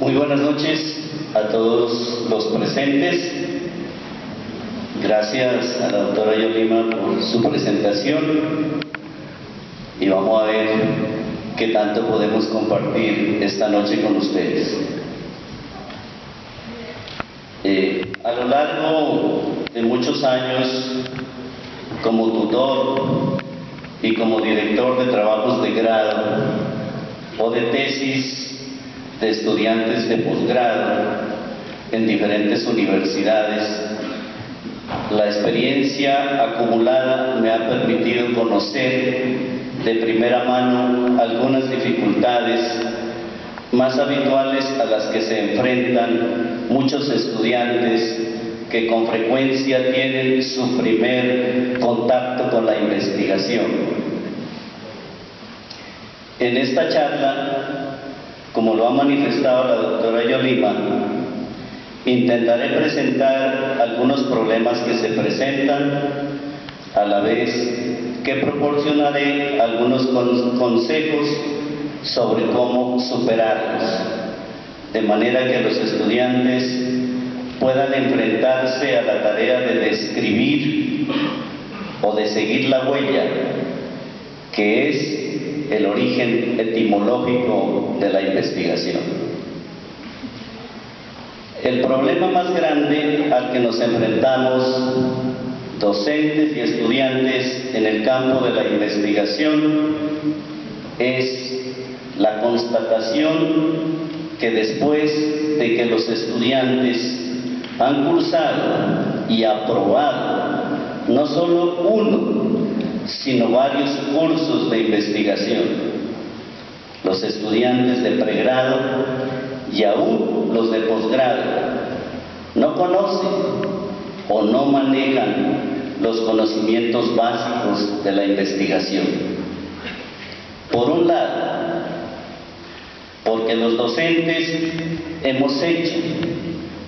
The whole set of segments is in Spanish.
Muy buenas noches a todos los presentes. Gracias a la doctora Yolima por su presentación y vamos a ver qué tanto podemos compartir esta noche con ustedes. A lo largo de muchos años, como tutor y como director de trabajos de grado o de tesis de estudiantes de posgrado en diferentes universidades, la experiencia acumulada me ha permitido conocer de primera mano algunas dificultades más habituales a las que se enfrentan muchos estudiantes que con frecuencia tienen su primer contacto con la investigación. En esta charla, como lo ha manifestado la doctora Yolima, intentaré presentar algunos problemas que se presentan, a la vez que proporcionaré algunos consejos sobre cómo superarlos, de manera que los estudiantes puedan enfrentarse a la tarea de describir o de seguir la huella, que es el origen etimológico de la investigación. El problema más grande al que nos enfrentamos docentes y estudiantes en el campo de la investigación es la constatación que después de que los estudiantes han cursado y aprobado no solo uno, sino varios cursos de investigación, los estudiantes de pregrado y aún los de posgrado no conocen o no manejan los conocimientos básicos de la investigación. Por un lado, porque los docentes hemos hecho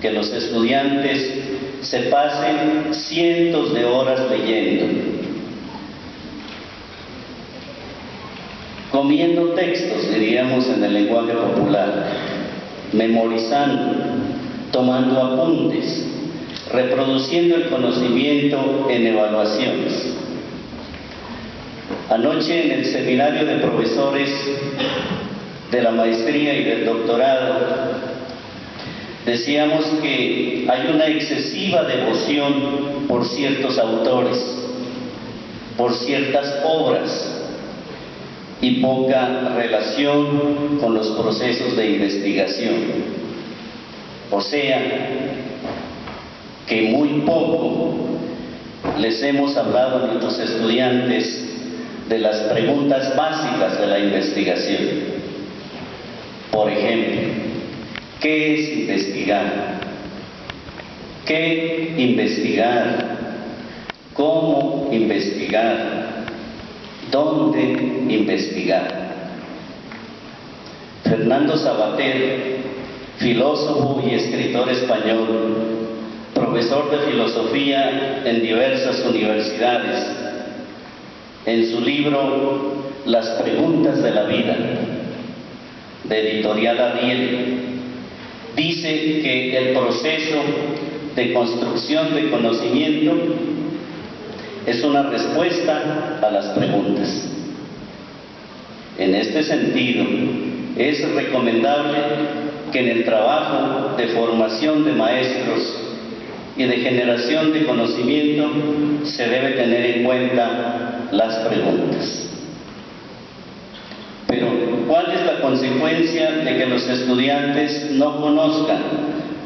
que los estudiantes se pasen cientos de horas leyendo, comiendo textos, diríamos en el lenguaje popular, memorizando, tomando apuntes, reproduciendo el conocimiento en evaluaciones. Anoche en el seminario de profesores de la maestría y del doctorado decíamos que hay una excesiva devoción por ciertos autores, por ciertas obras y poca relación con los procesos de investigación. O sea, que muy poco les hemos hablado a nuestros estudiantes de las preguntas básicas de la investigación. Por ejemplo, ¿qué es investigar? ¿Qué investigar? ¿Cómo investigar? ¿Dónde investigar? Fernando Savater, filósofo y escritor español, profesor de filosofía en diversas universidades, en su libro Las preguntas de la vida, de Editorial Ariel, dice que el proceso de construcción de conocimiento es una respuesta a las preguntas. En este sentido, es recomendable que en el trabajo de formación de maestros y de generación de conocimiento se debe tener en cuenta las preguntas. Pero, ¿cuál es la consecuencia de que los estudiantes no conozcan,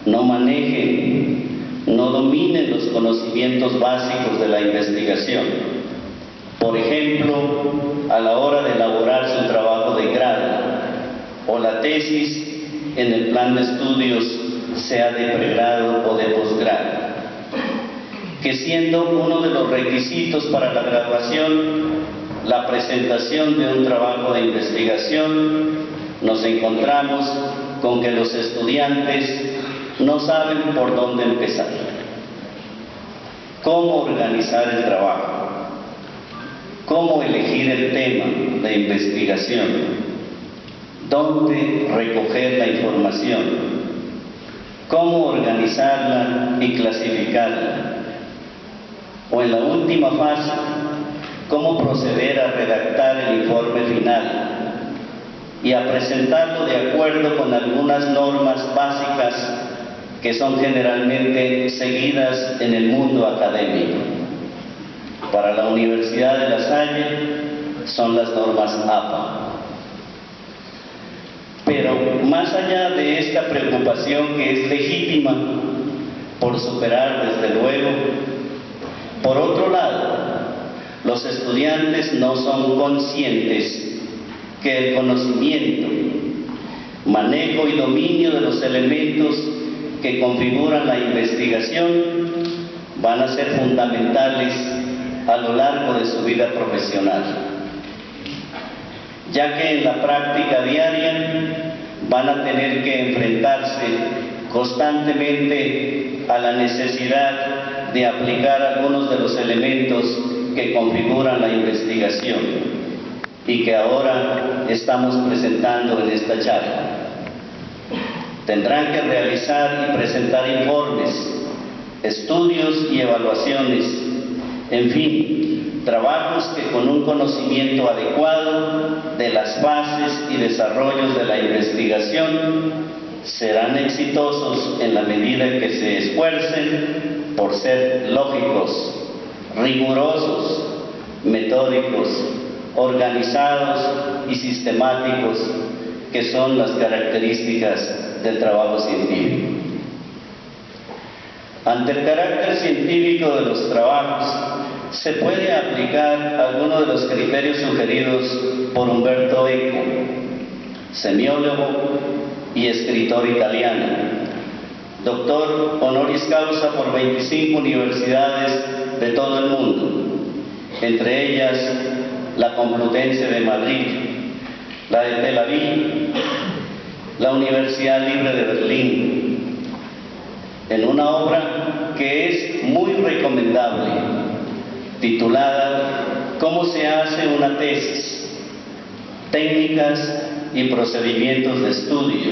no manejen, no dominen los conocimientos básicos de la investigación? Por ejemplo, a la hora de elaborar su trabajo de grado o la tesis en el plan de estudios, sea de pregrado o de posgrado, que siendo uno de los requisitos para la graduación la presentación de un trabajo de investigación, nos encontramos con que los estudiantes no saben por dónde empezar, cómo organizar el trabajo, cómo elegir el tema de investigación, dónde recoger la información información, cómo organizarla y clasificarla, o en la última fase, cómo proceder a redactar el informe final y a presentarlo de acuerdo con algunas normas básicas que son generalmente seguidas en el mundo académico. Para la Universidad de La Salle son las normas APA. Pero más allá de esta preocupación, que es legítima por superar desde luego, por otro lado, los estudiantes no son conscientes que el conocimiento, manejo y dominio de los elementos que configuran la investigación van a ser fundamentales a lo largo de su vida profesional, ya que en la práctica diaria van a tener que enfrentarse constantemente a la necesidad de aplicar algunos de los elementos que configuran la investigación y que ahora estamos presentando en esta charla. Tendrán que realizar y presentar informes, estudios y evaluaciones, en fin, trabajos que con un conocimiento adecuado de las fases y desarrollos de la investigación serán exitosos en la medida que se esfuercen por ser lógicos, rigurosos, metódicos, organizados y sistemáticos, que son las características del trabajo científico. Ante el carácter científico de los trabajos, se puede aplicar algunos de los criterios sugeridos por Umberto Eco, semiólogo y escritor italiano, doctor honoris causa por 25 universidades de todo el mundo, entre ellas la Complutense de Madrid, la de Tel Aviv, la Universidad Libre de Berlín, en una obra que es muy recomendable, titulada ¿Cómo se hace una tesis? Técnicas y procedimientos de estudio,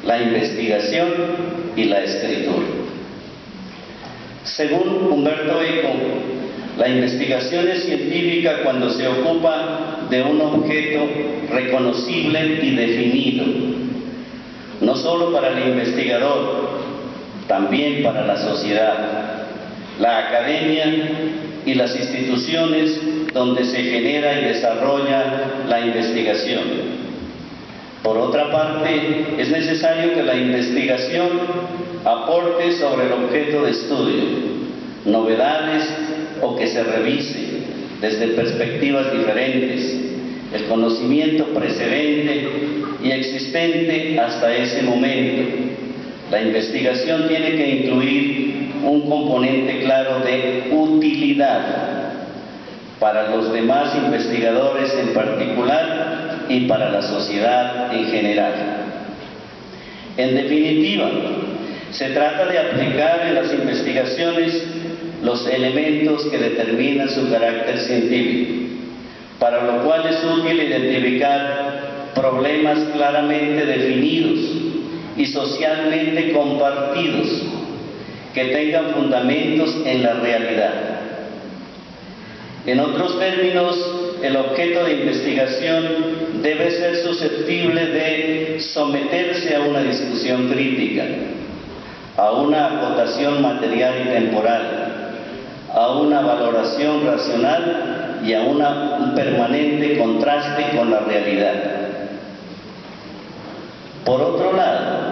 la investigación y la escritura. Según Umberto Eco, la investigación es científica cuando se ocupa de un objeto reconocible y definido, no solo para el investigador, también para la sociedad, la academia y las instituciones donde se genera y desarrolla la investigación. Por otra parte, es necesario que la investigación aporte sobre el objeto de estudio novedades o que se revise desde perspectivas diferentes el conocimiento precedente y existente hasta ese momento. La investigación tiene que incluir un componente claro de utilidad para los demás investigadores en particular y para la sociedad en general. En definitiva, se trata de aplicar en las investigaciones los elementos que determinan su carácter científico, para lo cual es útil identificar problemas claramente definidos y socialmente compartidos que tengan fundamentos en la realidad. En otros términos, el objeto de investigación debe ser susceptible de someterse a una discusión crítica, a una acotación material y temporal, a una valoración racional y a un permanente contraste con la realidad. Por otro lado,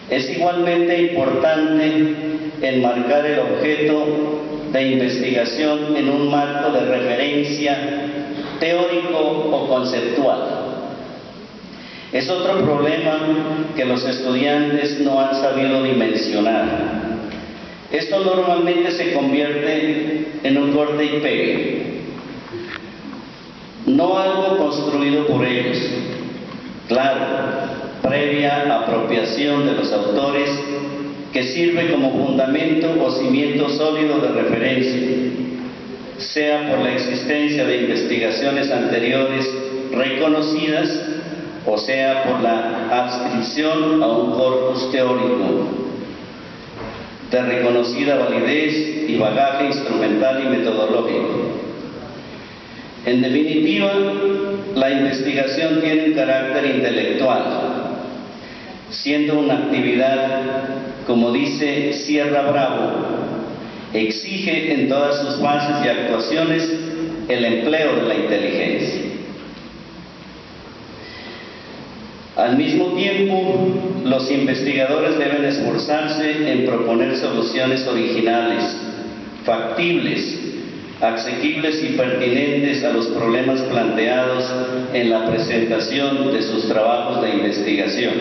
es igualmente importante enmarcar el objeto de investigación en un marco de referencia teórico o conceptual. Es otro problema que los estudiantes no han sabido dimensionar. Esto normalmente se convierte en un corte y pegue, no algo construido por ellos, claro, previa apropiación de los autores, que sirve como fundamento o cimiento sólido de referencia, sea por la existencia de investigaciones anteriores reconocidas o sea, por la adscripción a un corpus teórico de reconocida validez y bagaje instrumental y metodológico. En definitiva, la investigación tiene un carácter intelectual, siendo una actividad, como dice Sierra Bravo, exige en todas sus fases y actuaciones el empleo de la inteligencia. Al mismo tiempo, los investigadores deben esforzarse en proponer soluciones originales, factibles, asequibles y pertinentes a los problemas planteados en la presentación de sus trabajos de investigación,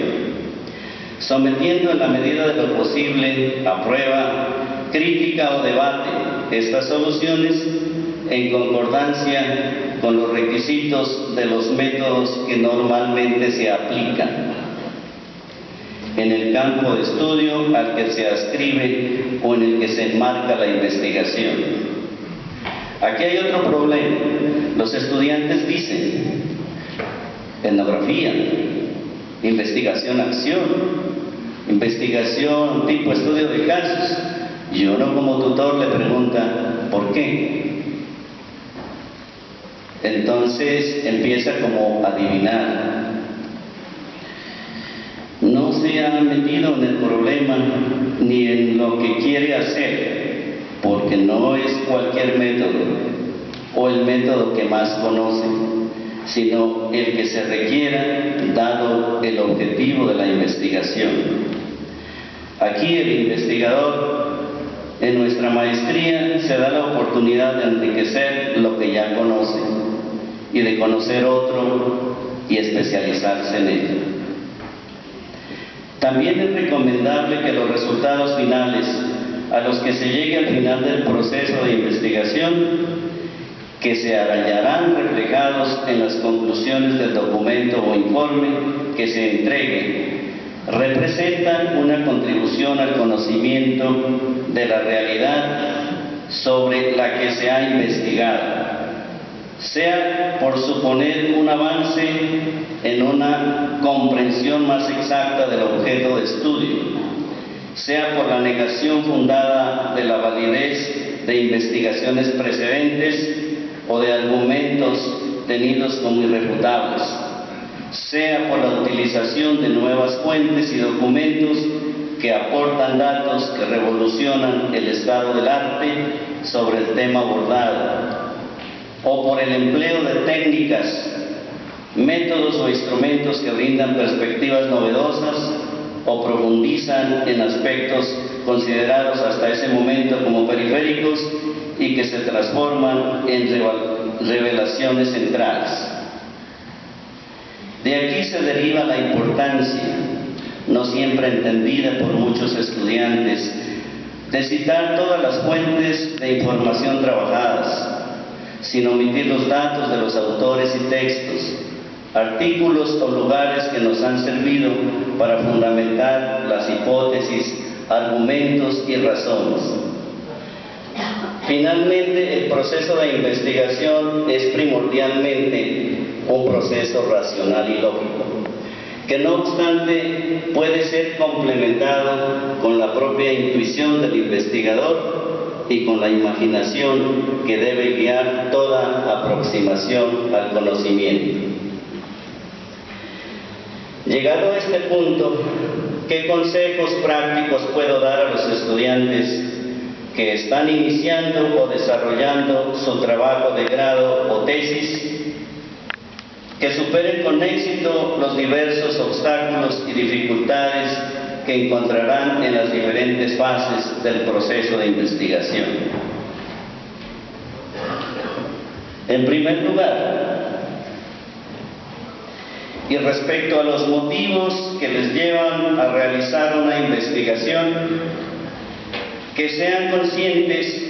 sometiendo en la medida de lo posible a prueba, crítica o debate estas soluciones en concordancia con los requisitos de los métodos que normalmente se aplican en el campo de estudio al que se adscribe o en el que se enmarca la investigación. Aquí hay otro problema. Los estudiantes dicen etnografía, investigación-acción, investigación tipo estudio de casos, y uno como tutor le pregunta ¿por qué? Entonces empieza como a adivinar. No se ha metido en el problema ni en lo que quiere hacer, porque no es cualquier método o el método que más conoce, sino el que se requiera dado el objetivo de la investigación. Aquí el investigador en nuestra maestría se da la oportunidad de enriquecer lo que ya conoce y de conocer otro y especializarse en él. También es recomendable que los resultados finales a los que se llegue al final del proceso de investigación, que se hallarán reflejados en las conclusiones del documento o informe que se entregue, representan una contribución al conocimiento de la realidad sobre la que se ha investigado, sea por suponer un avance en una comprensión más exacta del objeto de estudio, sea por la negación fundada de la validez de investigaciones precedentes o de argumentos tenidos como irrefutables, sea por la utilización de nuevas fuentes y documentos que aportan datos que revolucionan el estado del arte sobre el tema abordado, o por el empleo de técnicas, métodos o instrumentos que brindan perspectivas novedosas o profundizan en aspectos considerados hasta ese momento como periféricos y que se transforman en revelaciones centrales. De aquí se deriva la importancia, no siempre entendida por muchos estudiantes, de citar todas las fuentes de información trabajadas, sin omitir los datos de los autores y textos, artículos o lugares que nos han servido para fundamentar las hipótesis, argumentos y razones. Finalmente, el proceso de investigación es primordialmente un proceso racional y lógico, que no obstante puede ser complementado con la propia intuición del investigador y con la imaginación que debe guiar toda aproximación al conocimiento. Llegado a este punto, ¿qué consejos prácticos puedo dar a los estudiantes que están iniciando o desarrollando su trabajo de grado o tesis? Que superen con éxito los diversos obstáculos y dificultades que encontrarán en las diferentes fases del proceso de investigación. En primer lugar, y respecto a los motivos que les llevan a realizar una investigación, que sean conscientes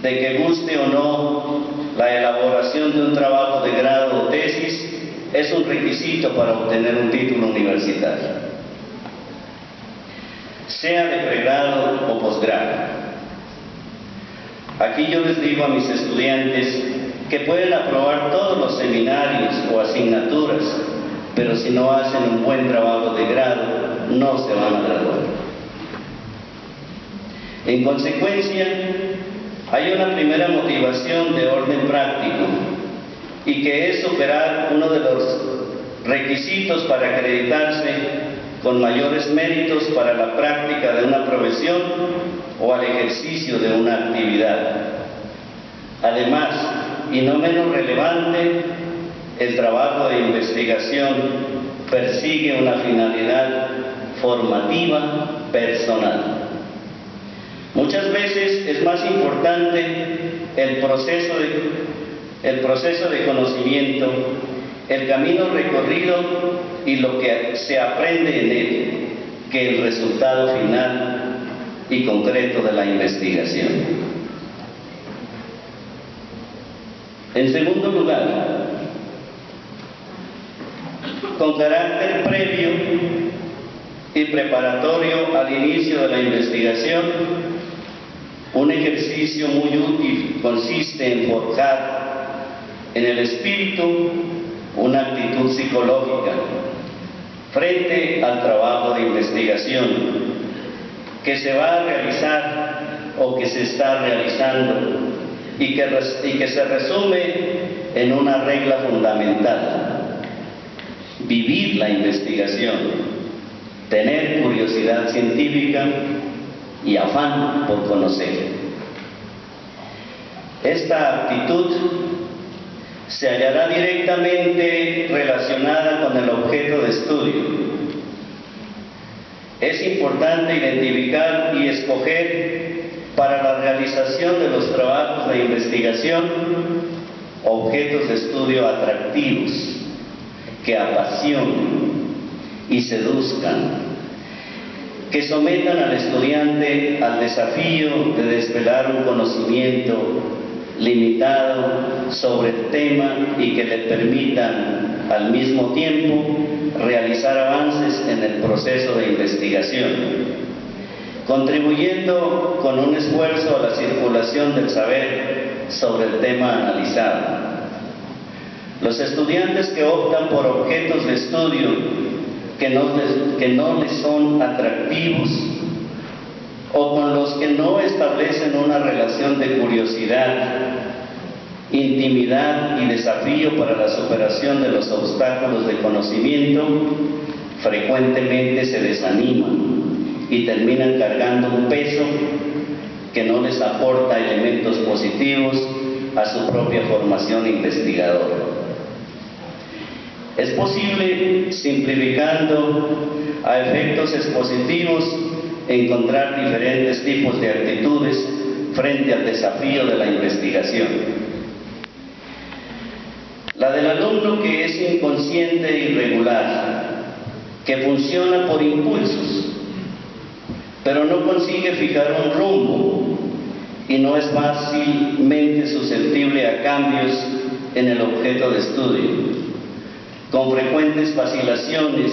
de que guste o no la elaboración de un trabajo de grado o tesis es un requisito para obtener un título universitario, sea de pregrado o posgrado. Aquí yo les digo a mis estudiantes que pueden aprobar todos los seminarios o asignaturas, pero si no hacen un buen trabajo de grado, no se van a graduar. En consecuencia, hay una primera motivación de orden práctico, y que es superar uno de los requisitos para acreditarse con mayores méritos para la práctica de una profesión o al ejercicio de una actividad. Además, y no menos relevante, el trabajo de investigación persigue una finalidad formativa personal. Muchas veces es más importante el proceso de conocimiento, el camino recorrido y lo que se aprende en él, que el resultado final y concreto de la investigación. En segundo lugar, con carácter previo y preparatorio al inicio de la investigación, un ejercicio muy útil consiste en forjar en el espíritu una actitud psicológica frente al trabajo de investigación que se va a realizar o que se está realizando y que se resume en una regla fundamental: vivir la investigación, tener curiosidad científica y afán por conocer. Esta actitud se hallará directamente relacionada con el objeto de estudio. Es importante identificar y escoger para la realización de los trabajos de investigación objetos de estudio atractivos, que apasionen y seduzcan, que sometan al estudiante al desafío de desvelar un conocimiento limitado sobre el tema y que le permitan al mismo tiempo realizar avances en el proceso de investigación, contribuyendo con un esfuerzo a la circulación del saber sobre el tema analizado. Los estudiantes que optan por objetos de estudio que no les son atractivos o con los que no establecen una relación de curiosidad, intimidad y desafío para la superación de los obstáculos de conocimiento, frecuentemente se desaniman y terminan cargando un peso que no les aporta elementos positivos a su propia formación investigadora. Es posible, simplificando a efectos expositivos, encontrar diferentes tipos de actitudes frente al desafío de la investigación. La del alumno que es inconsciente e irregular, que funciona por impulsos, pero no consigue fijar un rumbo y no es fácilmente susceptible a cambios en el objeto de estudio, con frecuentes vacilaciones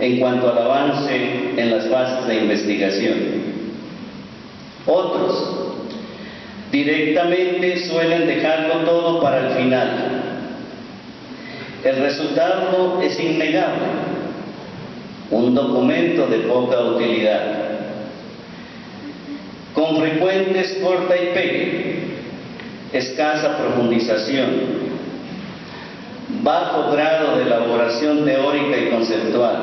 en cuanto al avance en las fases de investigación. Otros directamente suelen dejarlo todo para el final. El resultado es innegable: un documento de poca utilidad, con frecuentes corta y pegue, escasa profundización, bajo grado de elaboración teórica y conceptual,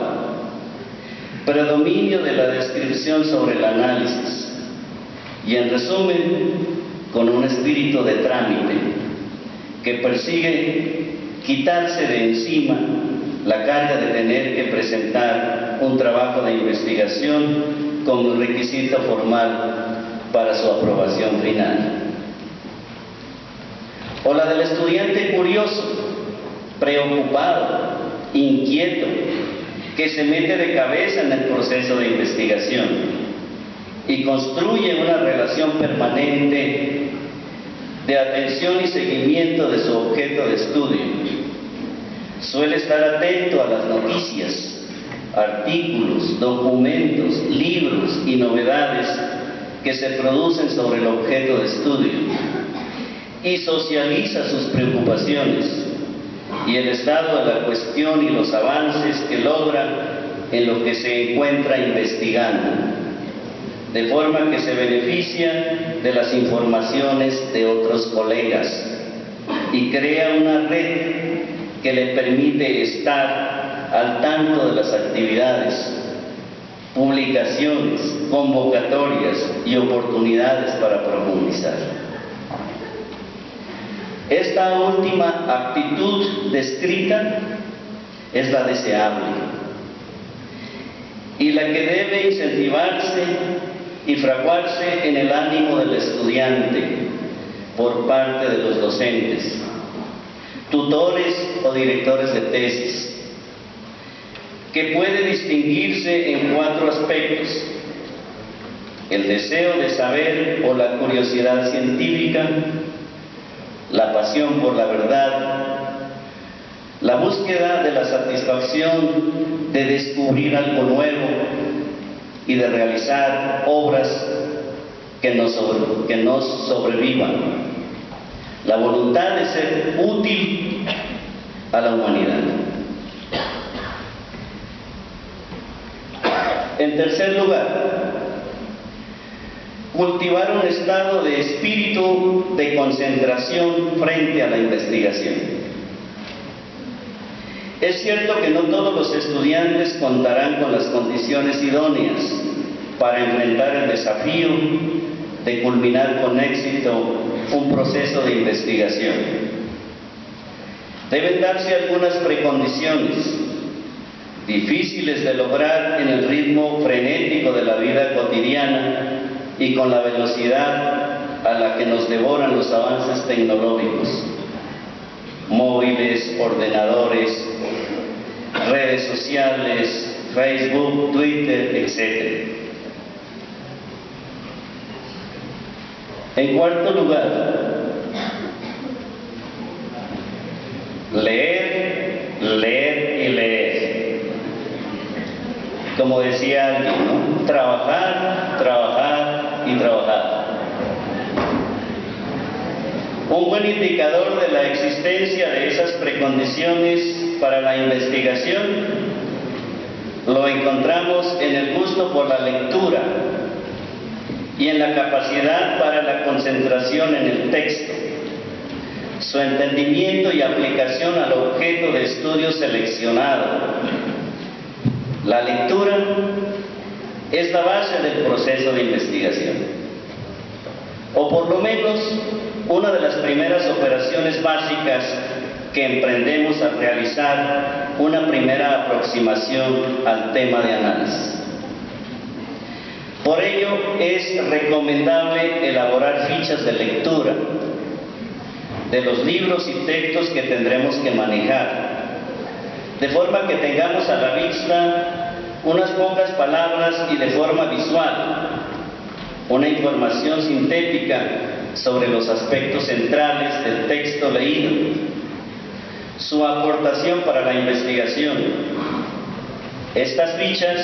predominio de la descripción sobre el análisis y, en resumen, con un espíritu de trámite que persigue quitarse de encima la carga de tener que presentar un trabajo de investigación como requisito formal para su aprobación final. O la del estudiante curioso, preocupado, inquieto, que se mete de cabeza en el proceso de investigación y construye una relación permanente de atención y seguimiento de su objeto de estudio. Suele estar atento a las noticias, artículos, documentos, libros y novedades que se producen sobre el objeto de estudio y socializa sus preocupaciones, y el estado de la cuestión y los avances que logra en lo que se encuentra investigando, de forma que se beneficia de las informaciones de otros colegas y crea una red que le permite estar al tanto de las actividades, publicaciones, convocatorias y oportunidades para profundizar. Esta última actitud descrita es la deseable y la que debe incentivarse y fraguarse en el ánimo del estudiante por parte de los docentes, tutores o directores de tesis, que puede distinguirse en 4 aspectos: el deseo de saber o la curiosidad científica, la pasión por la verdad, la búsqueda de la satisfacción de descubrir algo nuevo y de realizar obras que nos sobrevivan, la voluntad de ser útil a la humanidad. En tercer lugar, cultivar un estado de espíritu de concentración frente a la investigación. Es cierto que no todos los estudiantes contarán con las condiciones idóneas para enfrentar el desafío de culminar con éxito un proceso de investigación. Deben darse algunas precondiciones, difíciles de lograr en el ritmo frenético de la vida cotidiana y con la velocidad a la que nos devoran los avances tecnológicos: móviles, ordenadores, redes sociales, Facebook, Twitter, etc. En cuarto lugar, leer, leer y leer. Como decía alguien, ¿no? Trabajar, trabajar y trabajar. Un buen indicador de la existencia de esas precondiciones para la investigación lo encontramos en el gusto por la lectura y en la capacidad para la concentración en el texto, su entendimiento y aplicación al objeto de estudio seleccionado. La lectura es la base del proceso de investigación, o por lo menos una de las primeras operaciones básicas que emprendemos al realizar una primera aproximación al tema de análisis. Por ello es recomendable elaborar fichas de lectura de los libros y textos que tendremos que manejar, de forma que tengamos a la vista unas pocas palabras y de forma visual una información sintética sobre los aspectos centrales del texto leído, su aportación para la investigación. Estas fichas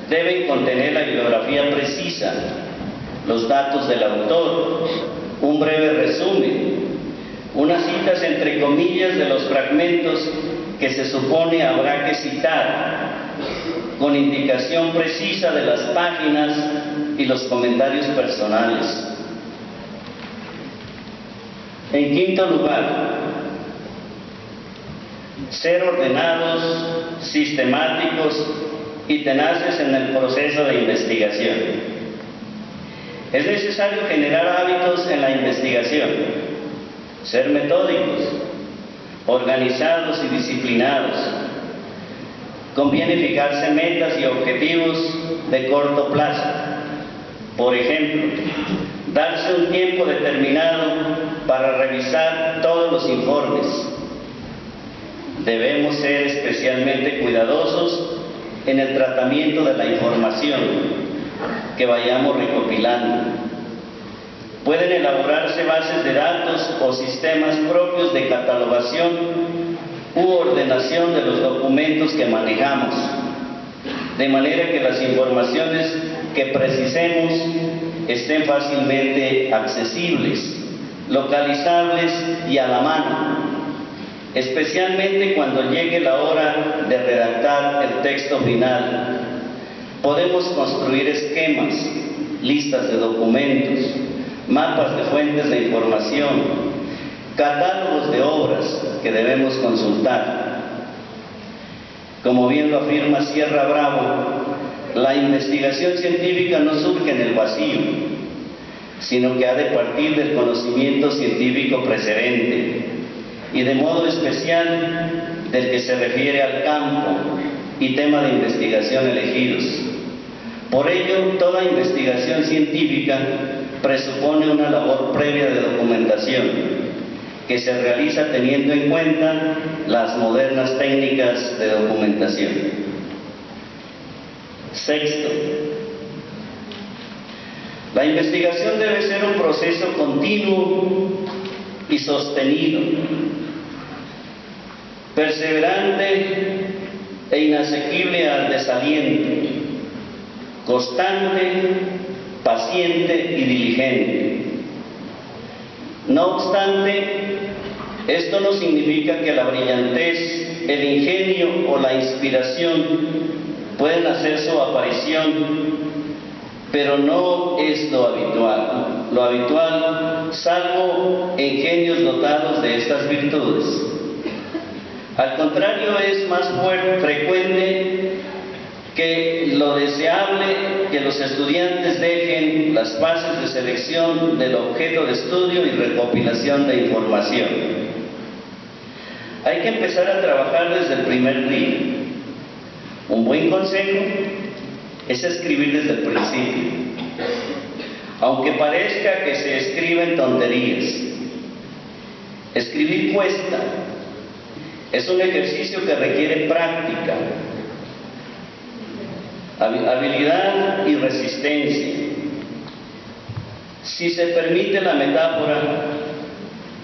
deben contener la bibliografía precisa, los datos del autor, un breve resumen, unas citas entre comillas de los fragmentos que se supone habrá que citar, con indicación precisa de las páginas y los comentarios personales. En quinto lugar, ser ordenados, sistemáticos y tenaces en el proceso de investigación. Es necesario generar hábitos en la investigación, ser metódicos, organizados y disciplinados. Conviene fijarse metas y objetivos de corto plazo. Por ejemplo, darse un tiempo determinado para revisar todos los informes. Debemos ser especialmente cuidadosos en el tratamiento de la información que vayamos recopilando. Pueden elaborarse bases de datos o sistemas propios de catalogación u ordenación de los documentos que manejamos, de manera que las informaciones que precisemos estén fácilmente accesibles, localizables y a la mano, especialmente cuando llegue la hora de redactar el texto final. Podemos construir esquemas, listas de documentos, mapas de fuentes de información, catálogos de obras que debemos consultar. Como bien lo afirma Sierra Bravo, la investigación científica no surge en el vacío, sino que ha de partir del conocimiento científico precedente y de modo especial del que se refiere al campo y tema de investigación elegidos. Por ello, toda investigación científica presupone una labor previa de documentación que se realiza teniendo en cuenta las modernas técnicas de documentación. Sexto, la investigación debe ser un proceso continuo y sostenido, perseverante e inasequible al desaliento, constante, paciente y diligente. No obstante, esto no significa que la brillantez, el ingenio o la inspiración pueden hacer su aparición, pero no es lo habitual. Lo habitual, salvo en genios dotados de estas virtudes. Al contrario, es más frecuente que lo deseable que los estudiantes dejen las fases de selección del objeto de estudio y recopilación de información. Hay que empezar a trabajar desde el primer día. Un buen consejo es escribir desde el principio, aunque parezca que se escriben tonterías. Escribir cuesta, es un ejercicio que requiere práctica, habilidad y resistencia. Si se permite la metáfora,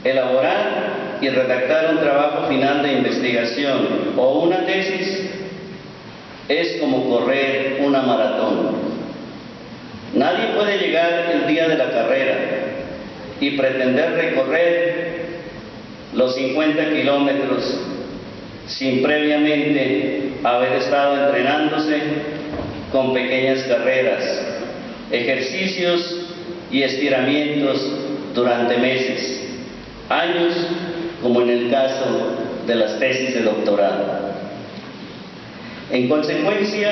elaborar y redactar un trabajo final de investigación o una tesis es como correr una maratón. Nadie puede llegar el día de la carrera y pretender recorrer los 50 kilómetros sin previamente haber estado entrenándose con pequeñas carreras, ejercicios y estiramientos durante meses, años, como en el caso de las tesis de doctorado. En consecuencia,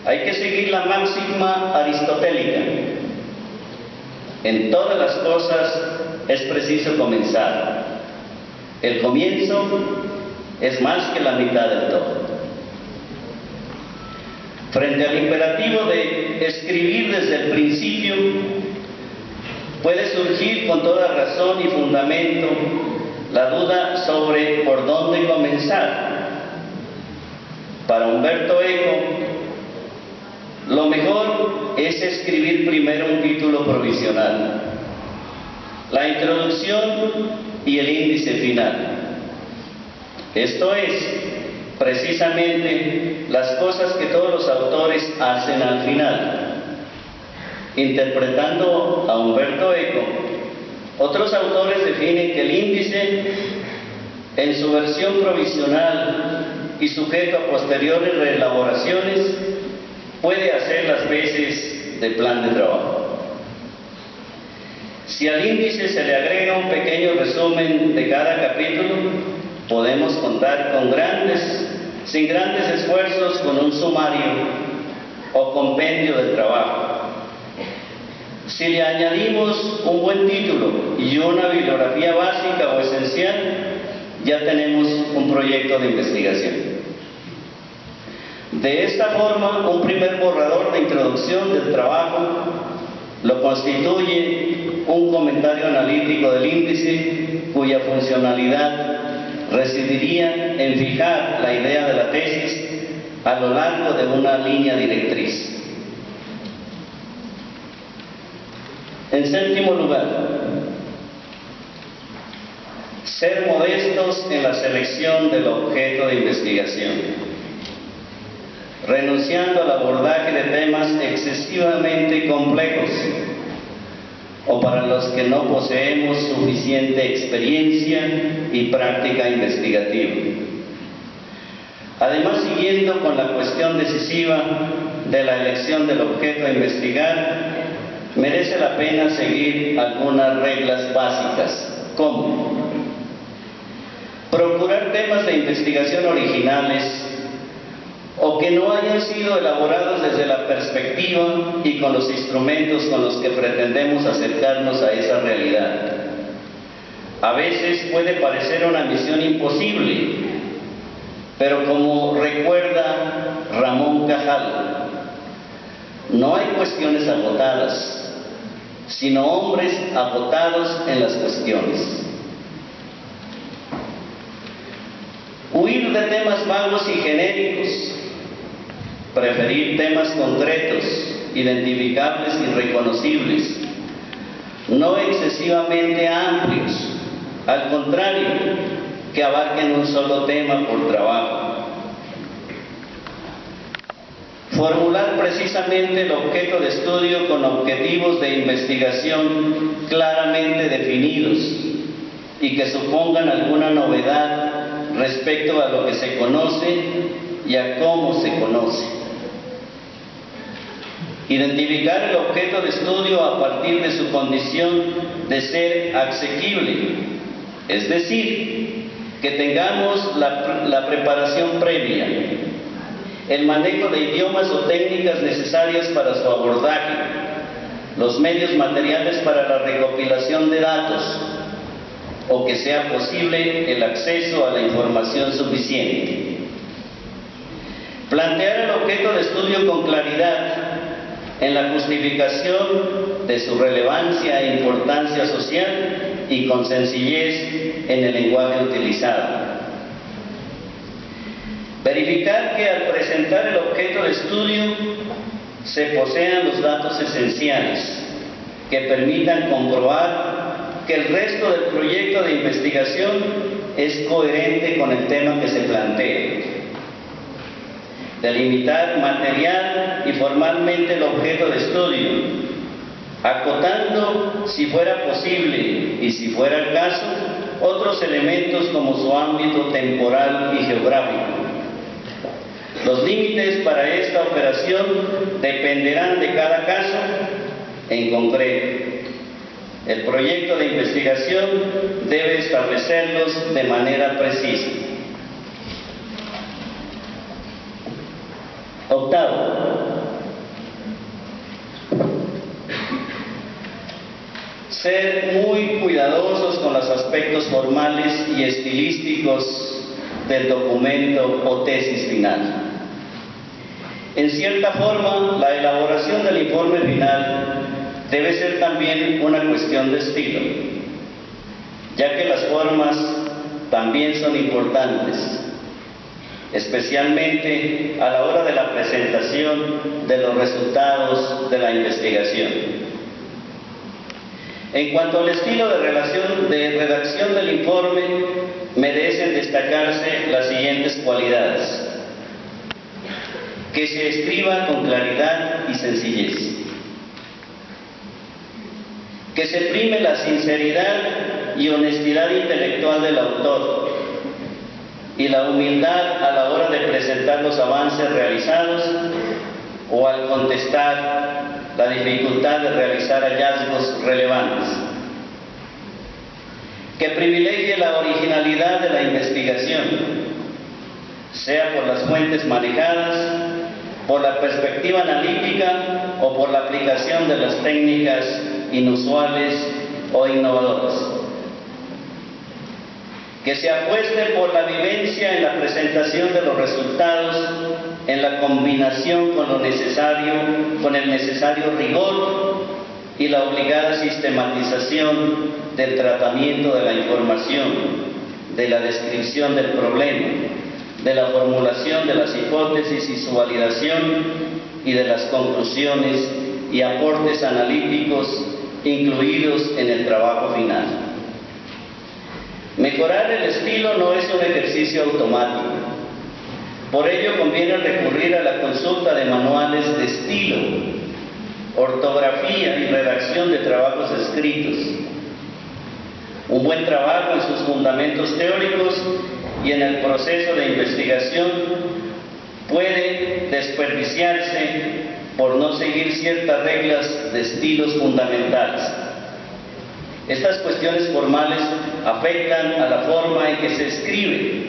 hay que seguir la máxima aristotélica. En todas las cosas es preciso comenzar. El comienzo es más que la mitad del todo. Frente al imperativo de escribir desde el principio, puede surgir con toda razón y fundamento la duda sobre por dónde comenzar. Para Humberto Eco, lo mejor es escribir primero un título provisional, la introducción y el índice final. Esto es, precisamente, las cosas que todos los autores hacen al final. Interpretando a Humberto Eco, otros autores definen que el índice, en su versión provisional y sujeto a posteriores reelaboraciones, puede hacer las veces de plan de trabajo. Si al índice se le agrega un pequeño resumen de cada capítulo, podemos contar sin grandes esfuerzos con un sumario o compendio de trabajo. Si le añadimos un buen título y una bibliografía básica o esencial, ya tenemos un proyecto de investigación. De esta forma, un primer borrador de introducción del trabajo lo constituye un comentario analítico del índice, cuya funcionalidad residiría en fijar la idea de la tesis a lo largo de una línea directriz. En séptimo lugar, ser modestos en la selección del objeto de investigación, renunciando al abordaje de temas excesivamente complejos. o para los que no poseemos suficiente experiencia y práctica investigativa. Además, siguiendo con la cuestión decisiva de la elección del objeto a investigar, merece la pena seguir algunas reglas básicas, como procurar temas de investigación originales o que no hayan sido elaborados desde la perspectiva y con los instrumentos con los que pretendemos acercarnos a esa realidad. A veces puede parecer una misión imposible, pero como recuerda Ramón Cajal, no hay cuestiones agotadas, sino hombres agotados en las cuestiones. Huir de temas vagos y genéricos, preferir temas concretos, identificables y reconocibles, no excesivamente amplios, al contrario, que abarquen un solo tema por trabajo. Formular precisamente el objeto de estudio con objetivos de investigación claramente definidos y que supongan alguna novedad respecto a lo que se conoce y a cómo se conoce. Identificar el objeto de estudio a partir de su condición de ser asequible, es decir, que tengamos la preparación previa, el manejo de idiomas o técnicas necesarias para su abordaje, los medios materiales para la recopilación de datos, o que sea posible el acceso a la información suficiente. Plantear el objeto de estudio con claridad en la justificación de su relevancia e importancia social y con sencillez en el lenguaje utilizado. Verificar que al presentar el objeto de estudio se posean los datos esenciales que permitan comprobar que el resto del proyecto de investigación es coherente con el tema que se plantea. Delimitar material y formalmente el objeto de estudio, acotando, si fuera posible y si fuera el caso, otros elementos como su ámbito temporal y geográfico. Los límites para esta operación dependerán de cada caso en concreto. El proyecto de investigación debe establecerlos de manera precisa. Octavo, ser muy cuidadosos con los aspectos formales y estilísticos del documento o tesis final. En cierta forma, la elaboración del informe final debe ser también una cuestión de estilo, ya que las formas también son importantes, especialmente a la hora de la presentación de los resultados de la investigación. En cuanto al estilo de redacción del informe, merecen destacarse las siguientes cualidades: que se escriba con claridad y sencillez, que se prime la sinceridad y honestidad intelectual del autor y la humildad a la hora de presentar los avances realizados o al contestar la dificultad de realizar hallazgos relevantes, que privilegie la originalidad de la investigación, sea por las fuentes manejadas, por la perspectiva analítica o por la aplicación de las técnicas inusuales o innovadoras, que se apueste por la vivencia en la presentación de los resultados, en la combinación con el necesario rigor y la obligada sistematización del tratamiento de la información, de la descripción del problema, de la formulación de las hipótesis y su validación y de las conclusiones y aportes analíticos incluidos en el trabajo final. Mejorar el estilo no es un ejercicio automático. Por ello conviene recurrir a la consulta de manuales de estilo ortografía y redacción de trabajos escritos, un buen trabajo en sus fundamentos teóricos y en el proceso de investigación puede desperdiciarse por no seguir ciertas reglas de estilos fundamentales. Estas cuestiones formales afectan a la forma en que se escribe,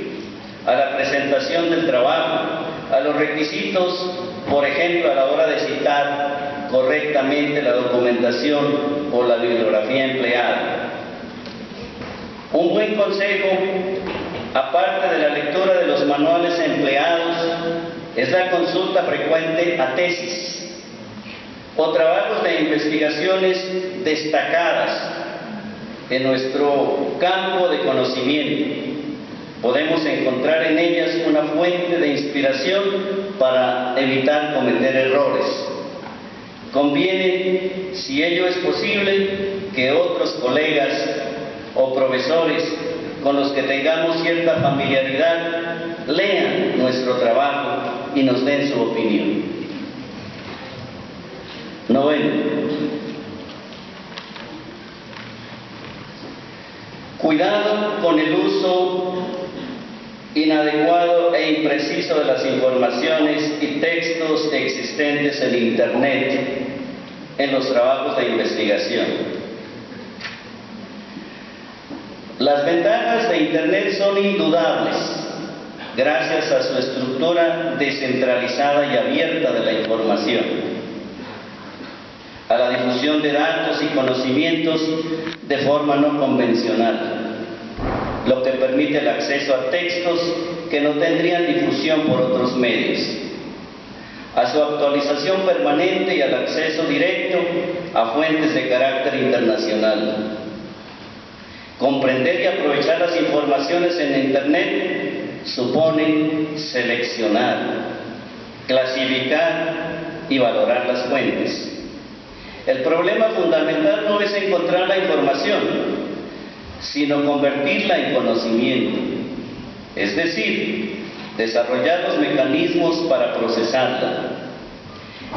a la presentación del trabajo, a los requisitos, por ejemplo, a la hora de citar correctamente la documentación o la bibliografía empleada. Un buen consejo, aparte de la lectura de los manuales empleados, es la consulta frecuente a tesis o trabajos de investigaciones destacadas en nuestro campo de conocimiento. Podemos encontrar en ellas una fuente de inspiración para evitar cometer errores. Conviene, si ello es posible, que otros colegas o profesores con los que tengamos cierta familiaridad lean nuestro trabajo y nos den su opinión. Noveno. Cuidado con el uso inadecuado e impreciso de las informaciones y textos existentes en Internet en los trabajos de investigación. Las ventajas de Internet son indudables, gracias a su estructura descentralizada y abierta de la información, a la difusión de datos y conocimientos de forma no convencional, lo que permite el acceso a textos que no tendrían difusión por otros medios, a su actualización permanente y al acceso directo a fuentes de carácter internacional. Comprender y aprovechar las informaciones en Internet supone seleccionar, clasificar y valorar las fuentes. El problema fundamental no es encontrar la información, sino convertirla en conocimiento, es decir, desarrollar los mecanismos para procesarla.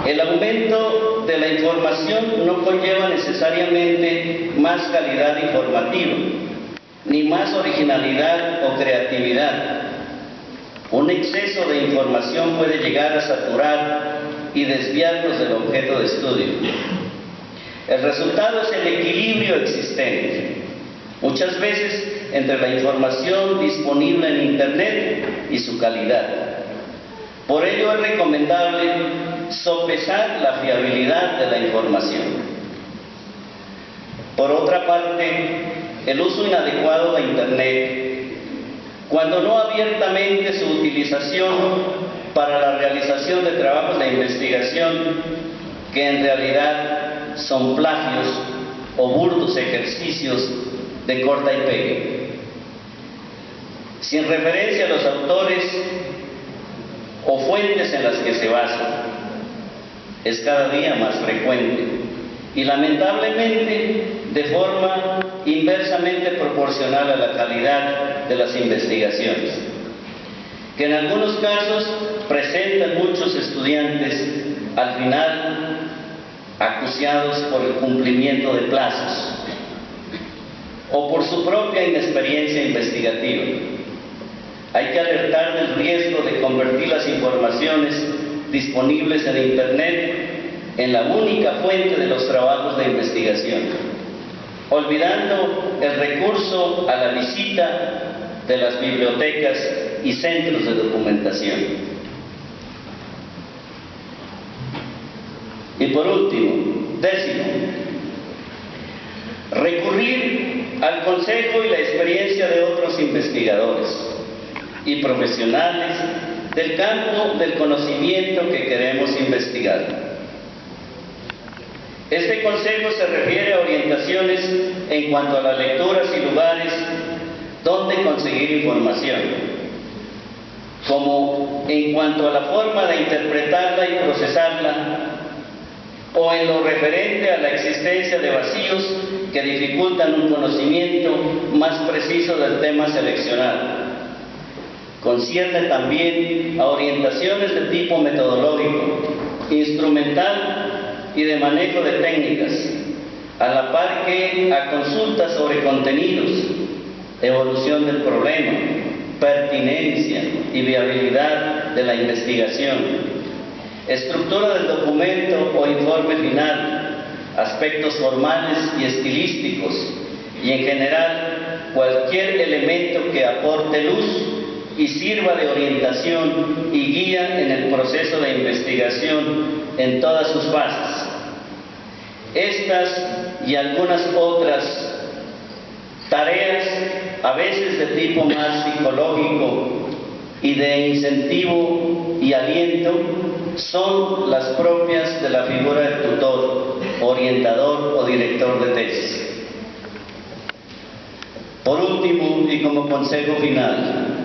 El aumento de la información no conlleva necesariamente más calidad informativa, ni más originalidad o creatividad. Un exceso de información puede llegar a saturar y desviarnos del objeto de estudio. El resultado es el equilibrio existente, muchas veces entre la información disponible en Internet y su calidad. Por ello es recomendable sopesar la fiabilidad de la información. Por otra parte, el uso inadecuado de Internet, cuando no abiertamente su utilización para la realización de trabajos de investigación que en realidad son plagios o burdos ejercicios de corta y pegue. Sin referencia a los autores o fuentes en las que se basan, es cada día más frecuente y lamentablemente de forma inversamente proporcional a la calidad de las investigaciones, que en algunos casos presentan muchos estudiantes al final acuciados por el cumplimiento de plazos o por su propia inexperiencia investigativa. Hay que alertar del riesgo de convertir las informaciones disponibles en Internet en la única fuente de los trabajos de investigación, olvidando el recurso a la visita de las bibliotecas y centros de documentación. Y por último, décimo, recurrir al consejo y la experiencia de otros investigadores y profesionales del campo del conocimiento que queremos investigar. Este consejo se refiere a orientaciones en cuanto a las lecturas y lugares donde conseguir información, como en cuanto a la forma de interpretarla y procesarla, o en lo referente a la existencia de vacíos que dificultan un conocimiento más preciso del tema seleccionado. Concierne también a orientaciones de tipo metodológico, instrumental y de manejo de técnicas, a la par que a consultas sobre contenidos, evolución del problema, pertinencia y viabilidad de la investigación, estructura del documento o informe final, aspectos formales y estilísticos, y en general cualquier elemento que aporte luz y sirva de orientación y guía en el proceso de investigación en todas sus fases. Estas y algunas otras tareas, a veces de tipo más psicológico y de incentivo y aliento, son las propias de la figura del tutor, orientador o director de tesis. Por último, y como consejo final,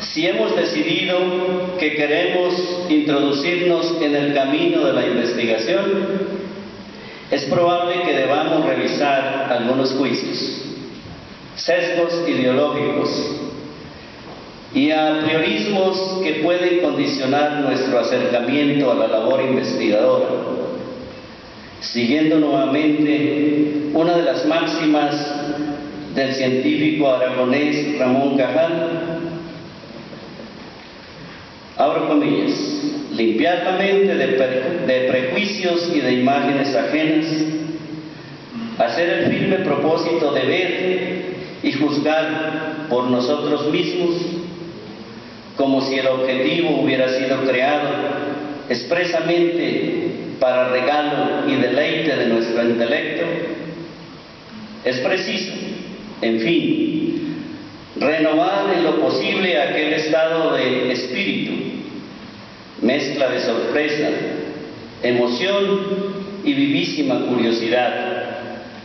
si hemos decidido que queremos introducirnos en el camino de la investigación, es probable que debamos revisar algunos juicios, sesgos ideológicos y apriorismos que pueden condicionar nuestro acercamiento a la labor investigadora, siguiendo nuevamente una de las máximas del científico aragonés Ramón Cajal, abro comillas: limpiar la mente de prejuicios y de imágenes ajenas, hacer el firme propósito de ver y juzgar por nosotros mismos, como si el objetivo hubiera sido creado expresamente para regalo y deleite de nuestro intelecto. Es preciso, en fin, renovar en lo posible aquel estado de espíritu, mezcla de sorpresa, emoción y vivísima curiosidad,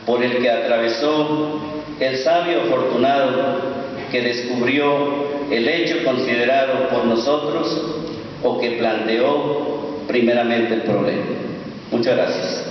por el que atravesó el sabio afortunado que descubrió el hecho considerado por nosotros o que planteó primeramente el problema. Muchas gracias.